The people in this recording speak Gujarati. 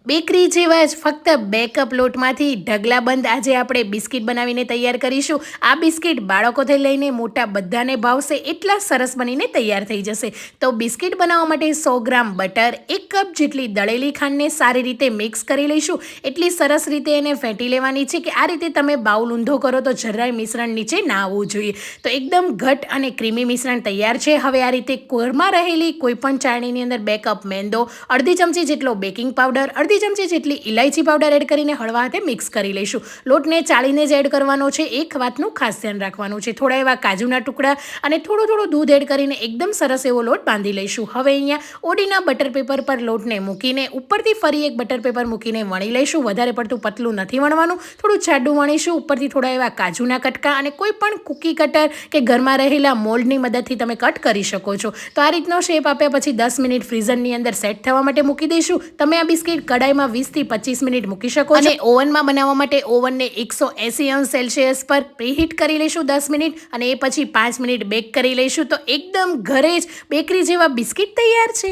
બેકરી જેવા જ ફક્ત 2 કપ લોટમાંથી ઢગલાબંધ આજે આપણે બિસ્કિટ બનાવીને તૈયાર કરીશું। આ બિસ્કિટ બાળકોથી લઈને મોટા બધાને ભાવશે, એટલા સરસ બનીને તૈયાર થઈ જશે। તો બિસ્કિટ બનાવવા માટે 100 ગ્રામ બટર, 1 કપ જેટલી દળેલી ખાંડને સારી રીતે મિક્સ કરી લઈશું। એટલી સરસ રીતે એને ફેંટી લેવાની છે કે આ રીતે તમે બાઉલ ઊંધો કરો તો જરાય મિશ્રણ નીચે ના આવવું જોઈએ। તો એકદમ ઘટ અને ક્રીમી મિશ્રણ તૈયાર છે। હવે આ રીતે કોરમાં રહેલી કોઈપણ ચાળણીની અંદર 2 કપ મેંદો, અડધી ચમચી જેટલો બેકિંગ પાવડર, અડધી ચમચી જેટલી ઇલાયચી પાવડર એડ કરીને હળવા હાથે મિક્સ કરી લઈશું। લોટને ચાળીને જ એડ કરવાનો છે, એક વાતનું ખાસ ધ્યાન રાખવાનું છે। થોડા એવા કાજુના ટુકડા અને થોડું દૂધ એડ કરીને એકદમ સરસ એવો લોટ બાંધી લઈશું। હવે અહીંયા ઓડીના બટર પેપર પર લોટને મૂકીને ઉપરથી ફરી એક બટર પેપર મૂકીને વણી લઈશું। વધારે પડતું પતલું નથી વણવાનું, થોડું જાડું વણીશું। ઉપરથી થોડા એવા કાજુના કટકા અને કોઈ પણ કૂકી કટર કે ઘરમાં રહેલા મોલ્ડની મદદથી તમે કટ કરી શકો છો। તો આ રીતનો શેપ આપ્યા પછી 10 મિનિટ ફ્રીઝરની અંદર સેટ થવા માટે મૂકી દઈશું। તમે આ બિસ્કિટ કડાઈમાં 20 થી 25 મિનિટ મૂકી શકો છો અને ઓવનમાં બનાવવા માટે ઓવનને 180°C પર પ્રીહીટ કરી લઈશું 10 મિનિટ અને એ પછી 5 મિનિટ બેક કરી લઈશું। તો એકદમ ઘરે જ બેકરી જેવા બિસ્કિટ તૈયાર છે।